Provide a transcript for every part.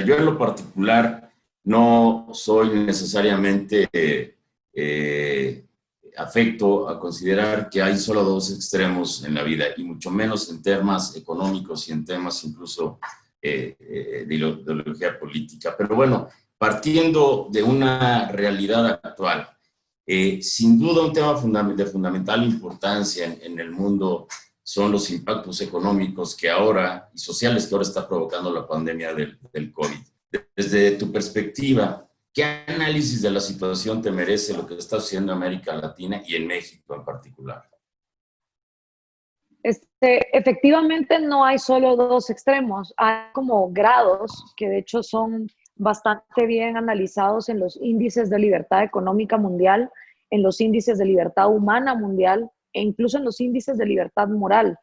Yo en lo particular no soy necesariamente afecto a considerar que hay solo dos extremos en la vida, y mucho menos en temas económicos y en temas incluso de ideología política. Pero bueno, partiendo de una realidad actual, sin duda un tema de fundamental importancia en el mundo son los impactos económicos que ahora y sociales que ahora está provocando la pandemia del COVID. Desde tu perspectiva, ¿qué análisis de la situación te merece lo que está sucediendo en América Latina y en México en particular? Efectivamente, no hay solo dos extremos, hay como grados que de hecho son bastante bien analizados en los índices de libertad económica mundial, en los índices de libertad humana mundial e incluso en los índices de libertad moral.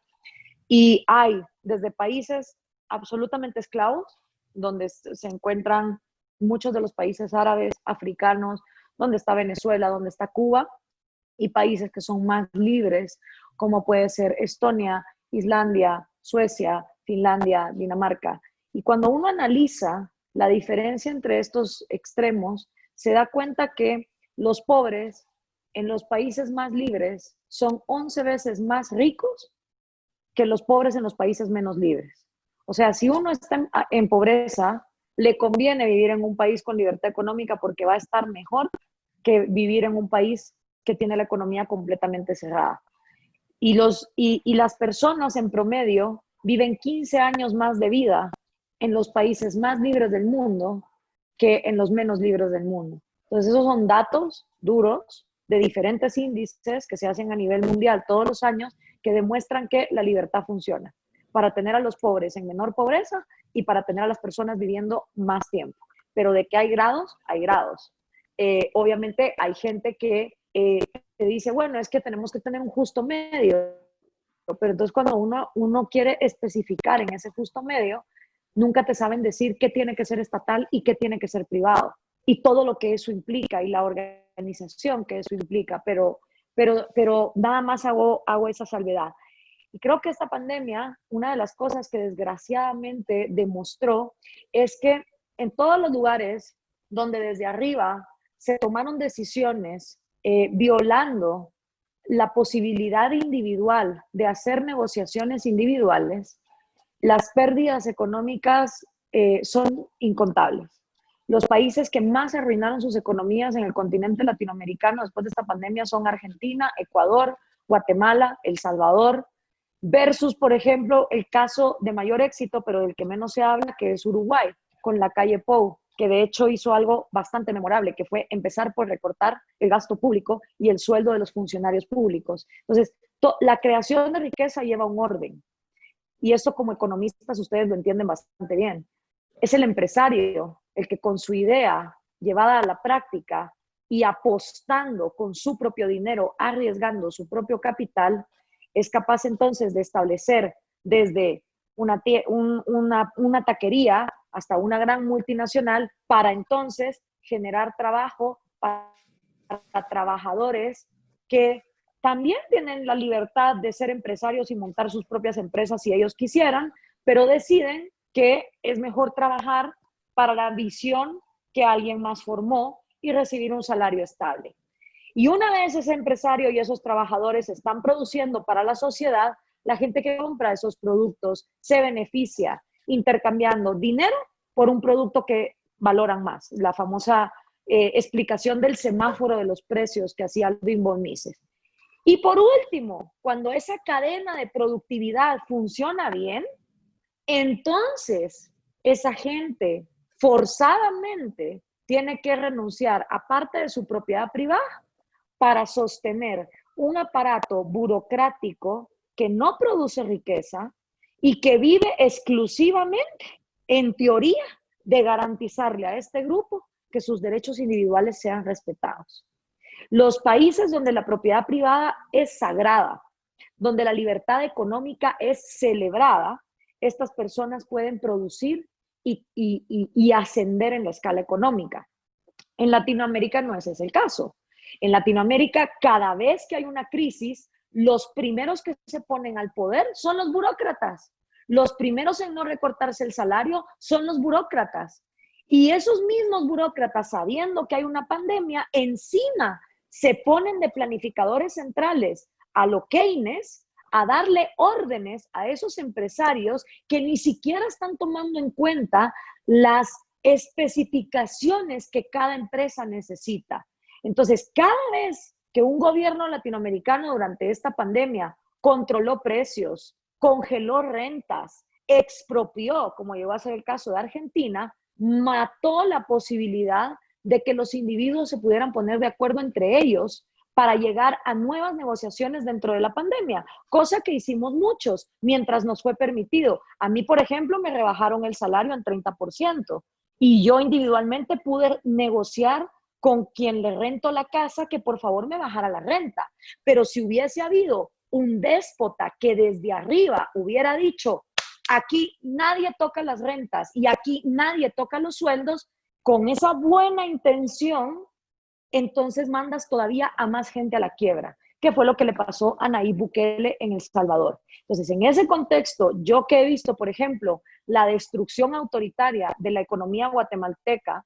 Y hay desde países absolutamente esclavos, donde se encuentran muchos de los países árabes, africanos, donde está Venezuela, donde está Cuba, y países que son más libres, como puede ser Estonia, Islandia, Suecia, Finlandia, Dinamarca. Y cuando uno analiza la diferencia entre estos extremos, se da cuenta que los pobres en los países más libres son 11 veces más ricos que los pobres en los países menos libres. O sea, si uno está en pobreza, le conviene vivir en un país con libertad económica porque va a estar mejor que vivir en un país que tiene la economía completamente cerrada. Y las personas en promedio viven 15 años más de vida en los países más libres del mundo que en los menos libres del mundo. Entonces, esos son datos duros de diferentes índices que se hacen a nivel mundial todos los años que demuestran que la libertad funciona para tener a los pobres en menor pobreza y para tener a las personas viviendo más tiempo. Pero de que hay grados, hay grados. Obviamente hay gente que dice, bueno, es que tenemos que tener un justo medio, pero entonces cuando uno quiere especificar en ese justo medio, nunca te saben decir qué tiene que ser estatal y qué tiene que ser privado, y todo lo que eso implica y la organización que eso implica, pero nada más hago esa salvedad. Y creo que esta pandemia, una de las cosas que desgraciadamente demostró es que en todos los lugares donde desde arriba se tomaron decisiones violando la posibilidad individual de hacer negociaciones individuales, las pérdidas económicas son incontables. Los países que más arruinaron sus economías en el continente latinoamericano después de esta pandemia son Argentina, Ecuador, Guatemala, El Salvador, versus, por ejemplo, el caso de mayor éxito, pero del que menos se habla, que es Uruguay, con la calle Pou, que de hecho hizo algo bastante memorable, que fue empezar por recortar el gasto público y el sueldo de los funcionarios públicos. Entonces, la creación de riqueza lleva un orden. Y eso como economistas ustedes lo entienden bastante bien. Es el empresario el que con su idea llevada a la práctica y apostando con su propio dinero, arriesgando su propio capital, es capaz entonces de establecer desde una taquería hasta una gran multinacional para entonces generar trabajo para trabajadores que también tienen la libertad de ser empresarios y montar sus propias empresas si ellos quisieran, pero deciden que es mejor trabajar para la visión que alguien más formó y recibir un salario estable. Y una vez ese empresario y esos trabajadores están produciendo para la sociedad, la gente que compra esos productos se beneficia intercambiando dinero por un producto que valoran más. La famosa explicación del semáforo de los precios que hacía Alvin von Mises. Y por último, cuando esa cadena de productividad funciona bien, entonces esa gente forzadamente tiene que renunciar a parte de su propiedad privada para sostener un aparato burocrático que no produce riqueza y que vive exclusivamente, en teoría, de garantizarle a este grupo que sus derechos individuales sean respetados. Los países donde la propiedad privada es sagrada, donde la libertad económica es celebrada, estas personas pueden producir y ascender en la escala económica. En Latinoamérica no ese es el caso. En Latinoamérica, cada vez que hay una crisis, los primeros que se ponen al poder son los burócratas, Los primeros en no recortarse el salario son los burócratas. Y esos mismos burócratas, sabiendo que hay una pandemia, encima se ponen de planificadores centrales a lo Keynes, a darle órdenes a esos empresarios que ni siquiera están tomando en cuenta las especificaciones que cada empresa necesita. Entonces, cada vez que un gobierno latinoamericano durante esta pandemia controló precios, congeló rentas, expropió, como llegó a ser el caso de Argentina, mató la posibilidad de que los individuos se pudieran poner de acuerdo entre ellos para llegar a nuevas negociaciones dentro de la pandemia, cosa que hicimos muchos mientras nos fue permitido. A mí, por ejemplo, me rebajaron el salario en 30% y yo individualmente pude negociar con quien le rento la casa que por favor me bajara la renta. Pero si hubiese habido un déspota que desde arriba hubiera dicho, aquí nadie toca las rentas y aquí nadie toca los sueldos, con esa buena intención, entonces mandas todavía a más gente a la quiebra, que fue lo que le pasó a Nayib Bukele en El Salvador. Entonces, en ese contexto, yo que he visto, por ejemplo, la destrucción autoritaria de la economía guatemalteca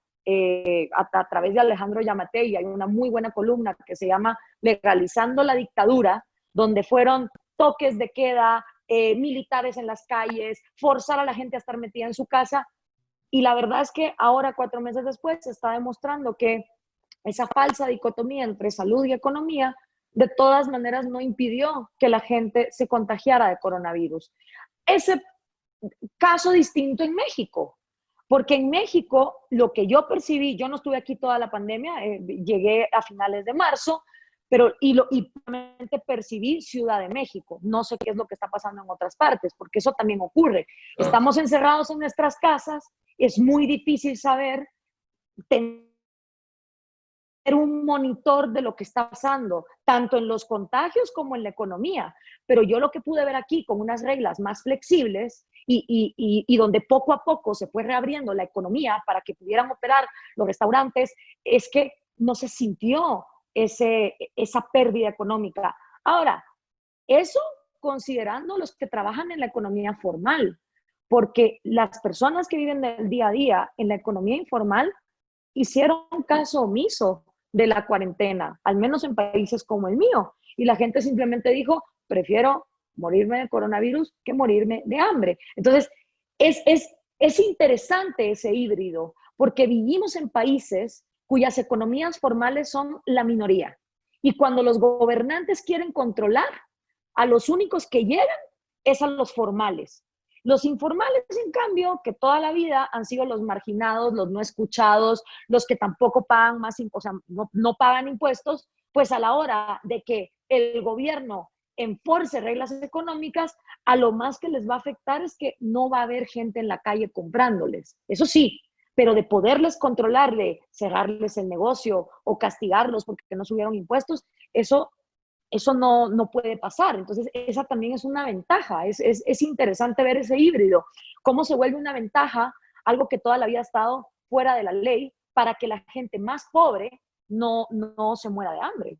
a través de Alejandro Yamatei, hay una muy buena columna que se llama Legalizando la Dictadura, donde fueron toques de queda, militares en las calles, forzar a la gente a estar metida en su casa. Y la verdad es que ahora, 4 meses después, se está demostrando que esa falsa dicotomía entre salud y economía, de todas maneras no impidió que la gente se contagiara de coronavirus. Ese caso distinto en México, porque en México lo que yo percibí, yo no estuve aquí toda la pandemia, llegué a finales de marzo, pero y realmente percibí Ciudad de México. No sé qué es lo que está pasando en otras partes, porque eso también ocurre. Estamos encerrados en nuestras casas, es muy difícil saber, tener un monitor de lo que está pasando, tanto en los contagios como en la economía. Pero yo lo que pude ver aquí con unas reglas más flexibles y donde poco a poco se fue reabriendo la economía para que pudieran operar los restaurantes, es que no se sintió esa pérdida económica. Ahora, eso considerando los que trabajan en la economía formal, porque las personas que viven del día a día en la economía informal hicieron caso omiso de la cuarentena, al menos en países como el mío. Y la gente simplemente dijo, prefiero morirme de coronavirus que morirme de hambre. Entonces, es interesante ese híbrido, porque vivimos en países cuyas economías formales son la minoría. Y cuando los gobernantes quieren controlar, a los únicos que llegan es a los formales. Los informales, en cambio, que toda la vida han sido los marginados, los no escuchados, los que tampoco pagan más, o sea, no pagan impuestos, pues a la hora de que el gobierno enforce reglas económicas, a lo más que les va a afectar es que no va a haber gente en la calle comprándoles. Eso sí, pero de poderles controlar, de cerrarles el negocio o castigarlos porque no subieron impuestos, eso no puede pasar. Entonces, esa también es una ventaja. Es interesante ver ese híbrido, cómo se vuelve una ventaja, algo que toda la vida ha estado fuera de la ley, para que la gente más pobre no se muera de hambre.